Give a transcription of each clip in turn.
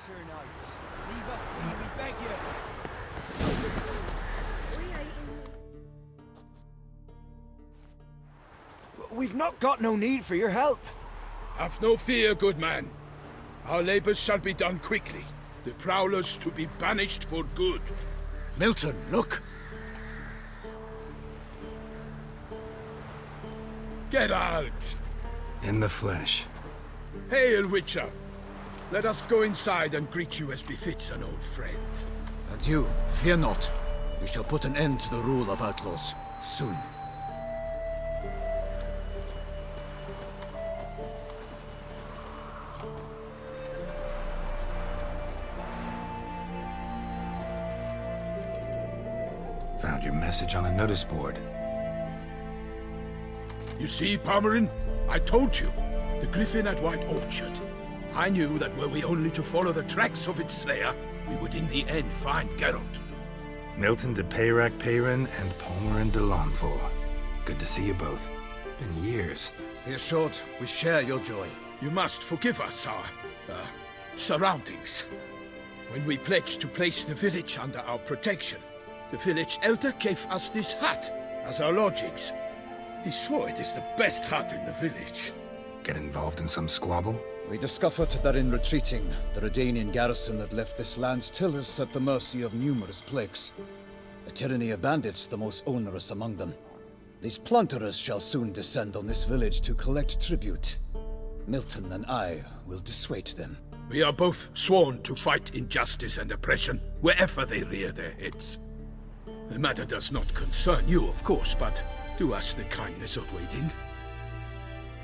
Sir Knights. Leave us be, we beg you. We've not got no need for your help. Have no fear, good man. Our labors shall be done quickly. The prowlers to be banished for good. Milton, look! Geralt! In the flesh. Hail, Witcher! Let us go inside and greet you as befits an old friend. And you, fear not. We shall put an end to the rule of outlaws, soon. Found your message on a notice board. You see, Palmerin? I told you. The griffin at White Orchard. I knew that were we only to follow the tracks of its slayer, we would in the end find Geralt. Milton de Peyrac Peyrin and Palmerin de Launfal. Good to see you both. Been years. Be assured, we share your joy. You must forgive us our, surroundings. When we pledged to place the village under our protection, the village elder gave us this hut as our lodgings. He swore it is the best hut in the village. Get involved in some squabble? We discovered that in retreating, the Redanian garrison that left this land still is at the mercy of numerous plagues. A tyranny of bandits the most onerous among them. These plunderers shall soon descend on this village to collect tribute. Milton and I will dissuade them. We are both sworn to fight injustice and oppression wherever they rear their heads. The matter does not concern you, of course, but do us the kindness of waiting.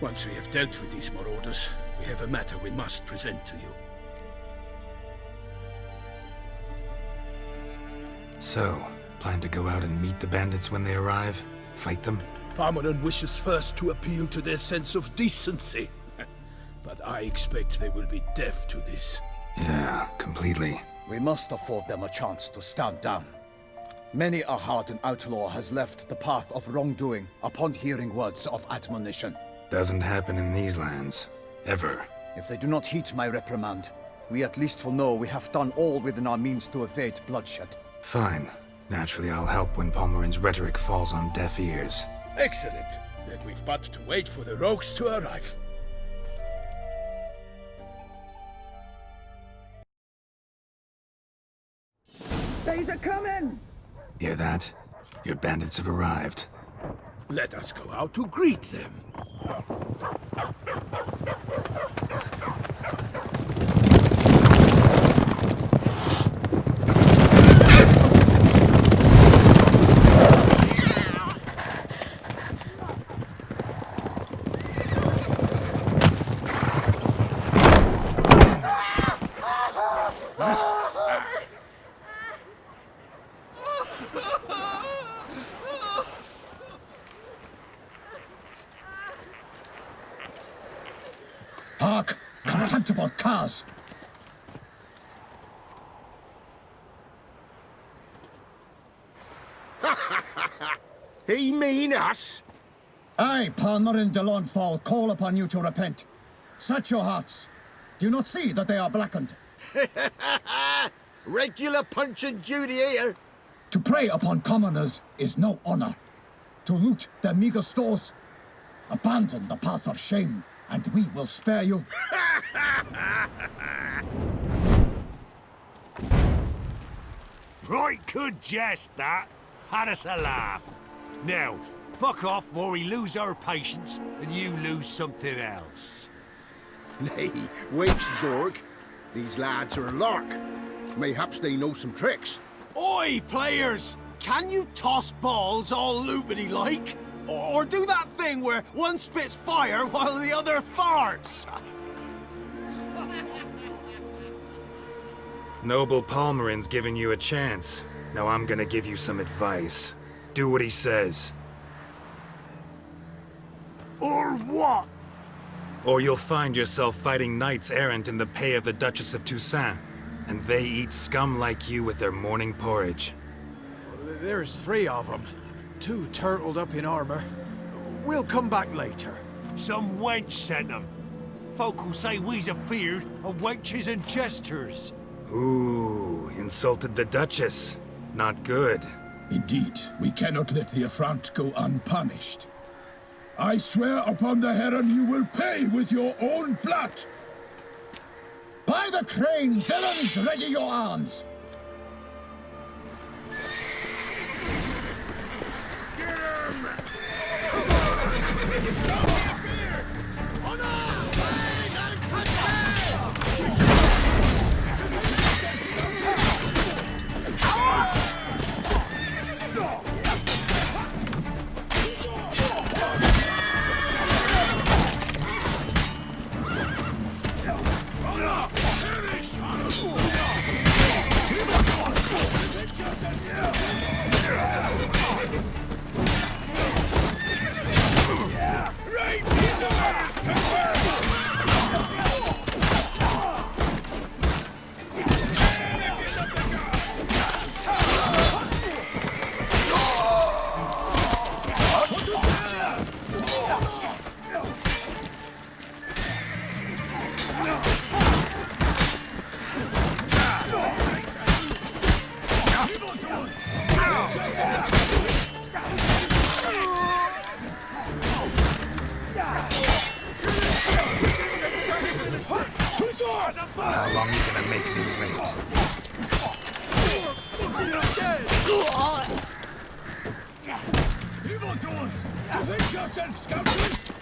Once we have dealt with these marauders, we have a matter we must present to you. So, plan to go out and meet the bandits when they arrive? Fight them? Palmerin wishes first to appeal to their sense of decency. But I expect they will be deaf to this. Yeah, completely. We must afford them a chance to stand down. Many a hardened outlaw has left the path of wrongdoing upon hearing words of admonition. Doesn't happen in these lands. Ever. If they do not heed my reprimand, we at least will know we have done all within our means to evade bloodshed. Fine. Naturally, I'll help when Palmerin's rhetoric falls on deaf ears. Excellent. Then we've but to wait for the rogues to arrive. They's a coming! Hear that? Your bandits have arrived. Let us go out to greet them. Hark! Contemptible curs! He mean us? I, Palmerin de Launfal, call upon you to repent. Set your hearts. Do you not see that they are blackened? Regular Punch and Judy here. To prey upon commoners is no honor. To loot their meager stores, abandon the path of shame, and we will spare you. Right good jest, that. Had us a laugh. Now, fuck off or we lose our patience and you lose something else. Nay, wait, Zorg. These lads are a lark. Mayhaps they know some tricks. Oi, players! Can you toss balls all loopity like? Or do that thing where one spits fire while the other farts? Noble Palmerin's giving you a chance. Now I'm gonna give you some advice. Do what he says. Or what? Or you'll find yourself fighting knights errant in the pay of the Duchess of Toussaint. And they eat scum like you with their morning porridge. There's 3 of them. 2 turtled up in armor. We'll come back later. Some wench sent them. Folk will say we's afeard of wenches and jesters. Ooh, insulted the Duchess. Not good. Indeed, we cannot let the affront go unpunished. I swear upon the Heron you will pay with your own blood! By the crane, villains, ready your arms! How long are you gonna make me wait? Evildoers! Defend yourself, scoundrels!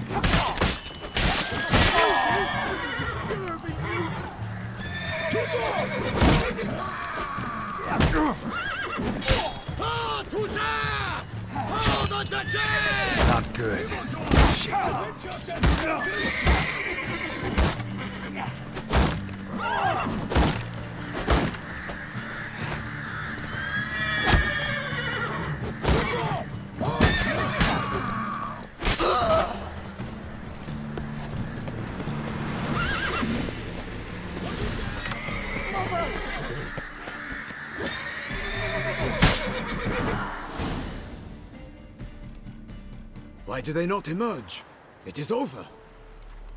Ah, Toussaint! Oh, the Duchess! Not good. Defend yourself, scoundrels! Why do they not emerge? It is over.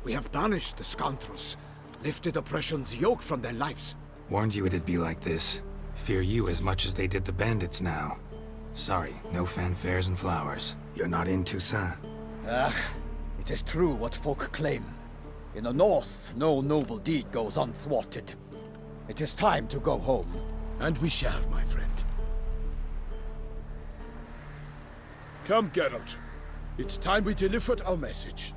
We have banished the scoundrels, lifted oppression's yoke from their lives. Warned you it'd be like this. Fear you as much as they did the bandits now. Sorry, no fanfares and flowers. You're not in Toussaint. It is true what folk claim. In the north, no noble deed goes unthwarted. It is time to go home. And we shall, my friend. Come, Geralt. It's time we delivered our message.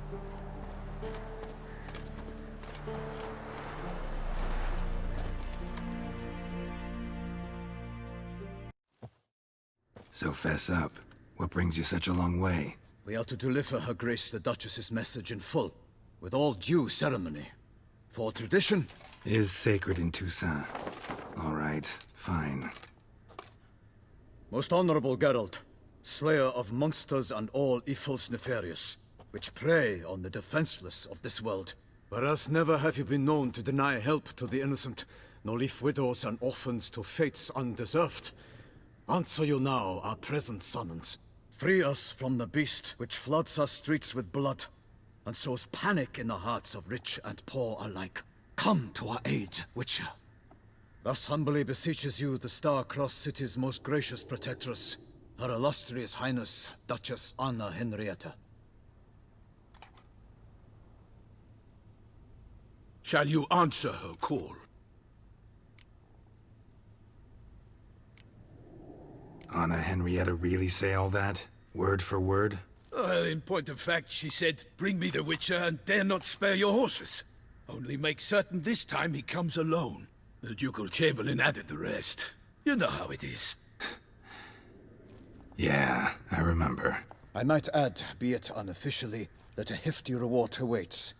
So fess up. What brings you such a long way? We are to deliver Her Grace the Duchess's message in full, with all due ceremony. For tradition... Is sacred in Toussaint. All right, fine. Most honorable Geralt, slayer of monsters and all evils nefarious, which prey on the defenseless of this world. Whereas never have you been known to deny help to the innocent, nor leave widows and orphans to fates undeserved. Answer you now our present summons. Free us from the beast which floods our streets with blood, and sows panic in the hearts of rich and poor alike. Come to our aid, Witcher. Thus humbly beseeches you the Star-Crossed City's most gracious protectress, Her Illustrious Highness, Duchess Anna Henrietta. Shall you answer her call? Anna Henrietta really say all that? Word for word? Well, in point of fact, she said, bring me the Witcher and dare not spare your horses. Only make certain this time he comes alone. The Ducal Chamberlain added the rest. You know how it is. Yeah, I remember. I might add, be it unofficially, that a hefty reward awaits.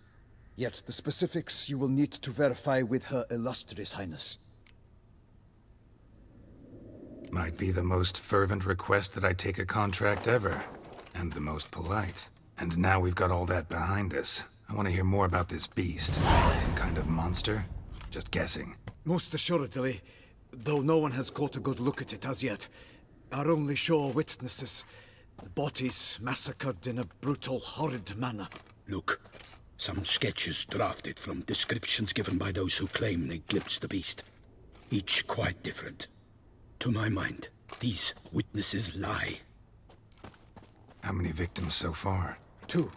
Yet the specifics you will need to verify with Her Illustrious Highness. Might be the most fervent request that I take a contract ever. And the most polite. And now we've got all that behind us. I want to hear more about this beast. Some kind of monster? Just guessing. Most assuredly, though no one has caught a good look at it as yet. Our only sure witnesses. The bodies massacred in a brutal, horrid manner. Look, Some sketches drafted from descriptions given by those who claim they glimpsed the beast. Each quite different. To my mind, these witnesses lie. How many victims so far? 2.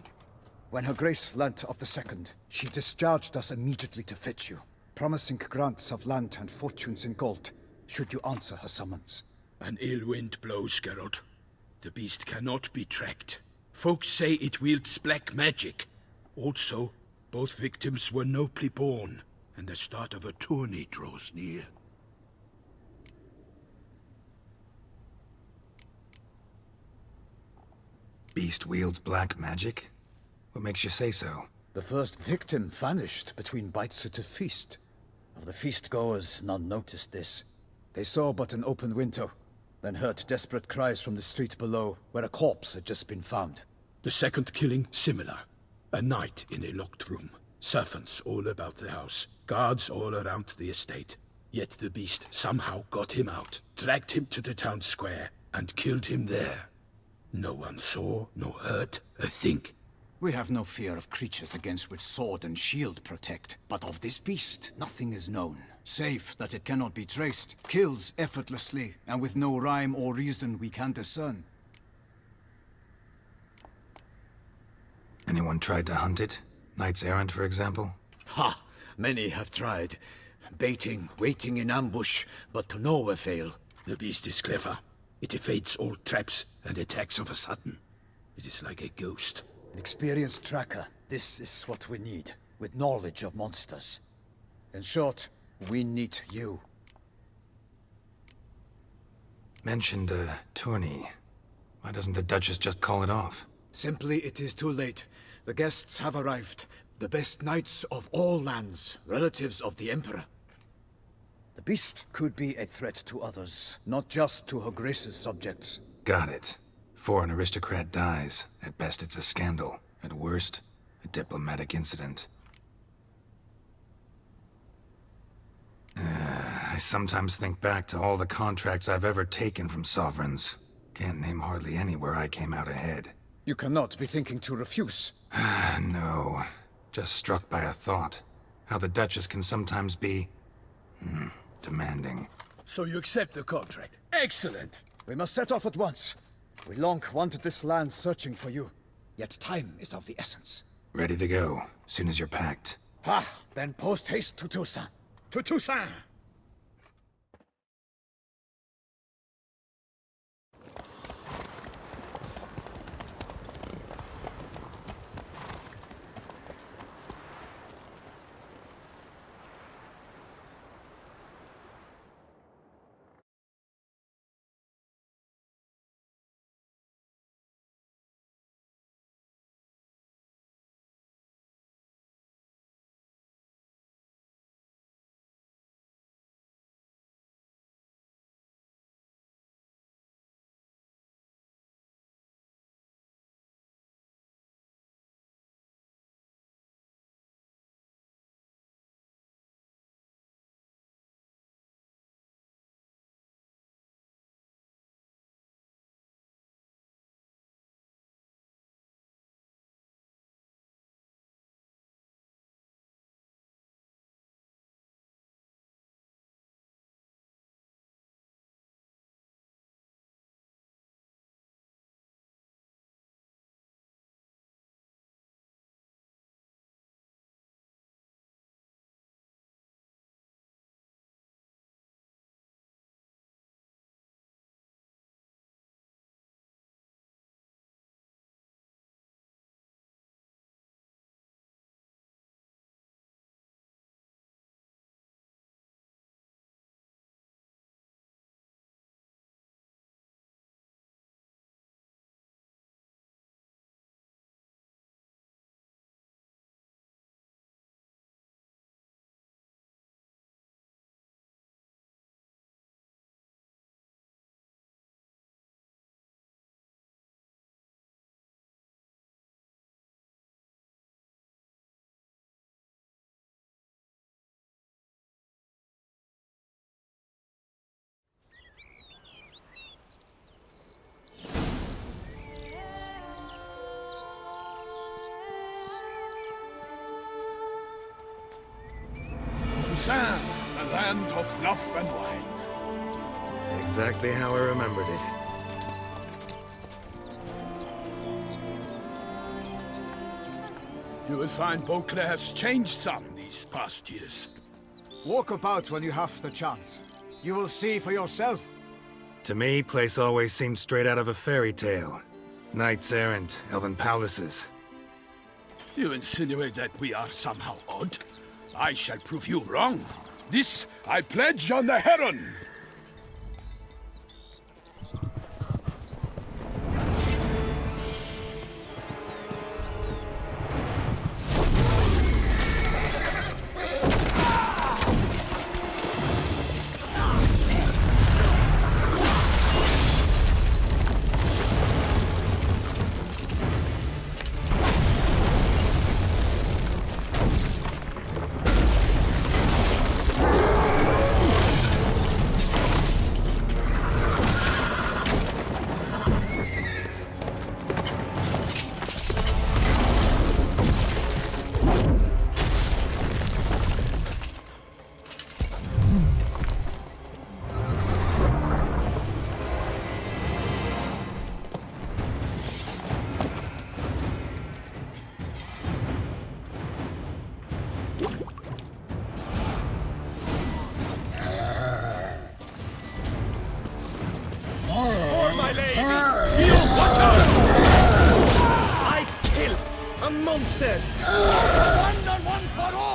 When Her Grace learnt of the second, she discharged us immediately to fetch you, promising grants of land and fortunes in gold, should you answer her summons. An ill wind blows, Geralt. The beast cannot be tracked. Folks say it wields black magic. Also, both victims were nobly born, and the start of a tourney draws near. Beast wields black magic? What makes you say so? The first victim vanished between bites at a feast. Of the feast-goers, none noticed this. They saw but an open window, then heard desperate cries from the street below, where a corpse had just been found. The second killing, similar. A night in a locked room. Servants all about the house. Guards all around the estate. Yet the beast somehow got him out, dragged him to the town square, and killed him there. No one saw, nor heard a thing. We have no fear of creatures against which sword and shield protect, but of this beast, nothing is known. Save that it cannot be traced, kills effortlessly, and with no rhyme or reason we can discern. Anyone tried to hunt it? Knights errant, for example? Ha! Many have tried. Baiting, waiting in ambush, but to no avail. The beast is clever. It evades all traps and attacks of a sudden. It is like a ghost. An experienced tracker. This is what we need, with knowledge of monsters. In short, we need you. Mentioned a tourney. Why doesn't the Duchess just call it off? Simply, it is too late. The guests have arrived. The best knights of all lands, relatives of the Emperor. The beast could be a threat to others, not just to Her Grace's subjects. Got it. Before an aristocrat dies, at best it's a scandal. At worst, a diplomatic incident. I sometimes think back to all the contracts I've ever taken from sovereigns. Can't name hardly any where I came out ahead. You cannot be thinking to refuse. No. Just struck by a thought. How the Duchess can sometimes be... demanding. So you accept the contract. Excellent! We must set off at once. We long wanted this land searching for you. Yet time is of the essence. Ready to go, soon as you're packed. Ha! Then post haste to Toussaint. To Toussaint! Toussaint, the land of fluff and wine. Exactly how I remembered it. You will find Beauclair has changed some these past years. Walk about when you have the chance. You will see for yourself. To me, place always seemed straight out of a fairy tale. Knights errant, elven palaces. You insinuate that we are somehow odd? I shall prove you wrong. This I pledge on the Heron! Monster! One and one for all!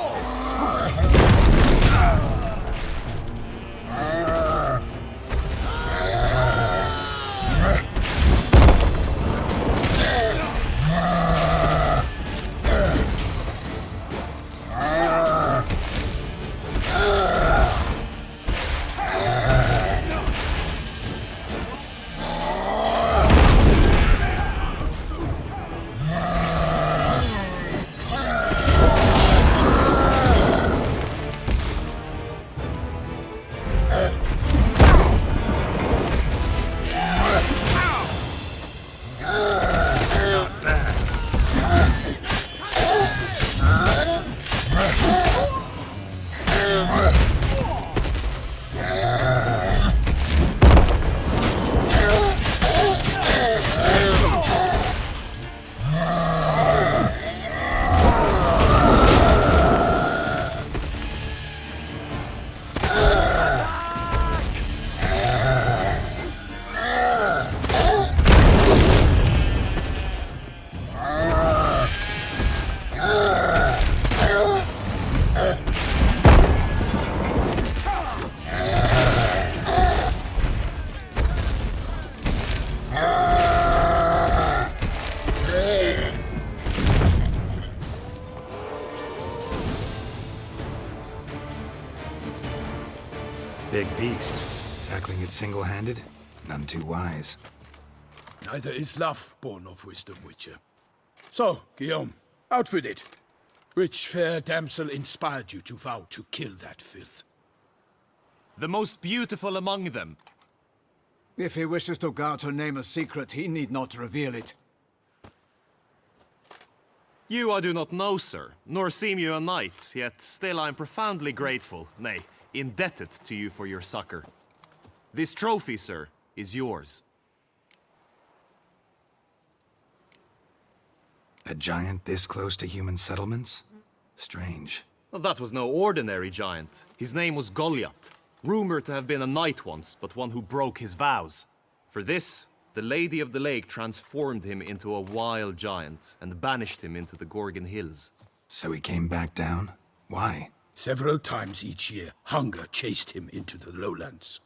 Big beast. Tackling it single-handed? None too wise. Neither is love born of wisdom, Witcher. So, Guillaume, out with it. Which fair damsel inspired you to vow to kill that filth? The most beautiful among them. If he wishes to guard her name a secret, he need not reveal it. You I do not know, sir, nor seem you a knight, yet still I am profoundly grateful, nay, indebted to you for your succor. This trophy, sir, is yours. A giant this close to human settlements? Strange. Well, that was no ordinary giant. His name was Goliath, rumored to have been a knight once, but one who broke his vows. For this, the Lady of the Lake transformed him into a wild giant and banished him into the Gorgon Hills. So he came back down? Why? Several times each year, hunger chased him into the lowlands.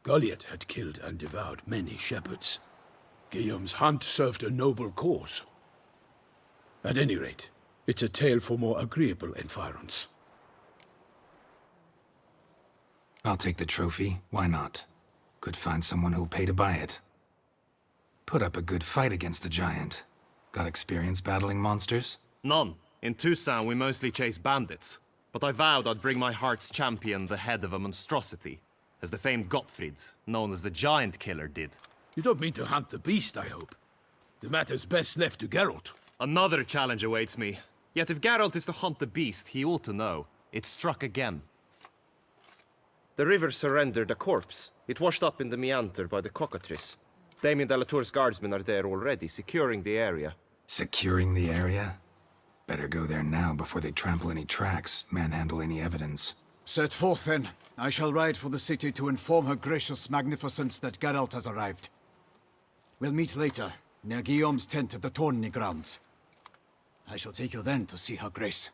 Goliath had killed and devoured many shepherds. Guillaume's hunt served a noble cause. At any rate, it's a tale for more agreeable environs. I'll take the trophy. Why not? Could find someone who'll pay to buy it. Put up a good fight against the giant. Got experience battling monsters? None. In Toussaint, we mostly chase bandits. But I vowed I'd bring my heart's champion the head of a monstrosity, as the famed Gottfried, known as the Giant Killer, did. You don't mean to hunt the beast, I hope. The matter's best left to Geralt. Another challenge awaits me. Yet if Geralt is to hunt the beast, he ought to know. It struck again. The river surrendered a corpse. It washed up in the meander by the cockatrice. Damien de la Tour's guardsmen are there already, securing the area. Securing the area? Better go there now before they trample any tracks, manhandle any evidence. Set forth, then. I shall ride for the city to inform her gracious magnificence that Geralt has arrived. We'll meet later, near Guillaume's tent at the Tourney grounds. I shall take you then to see her grace.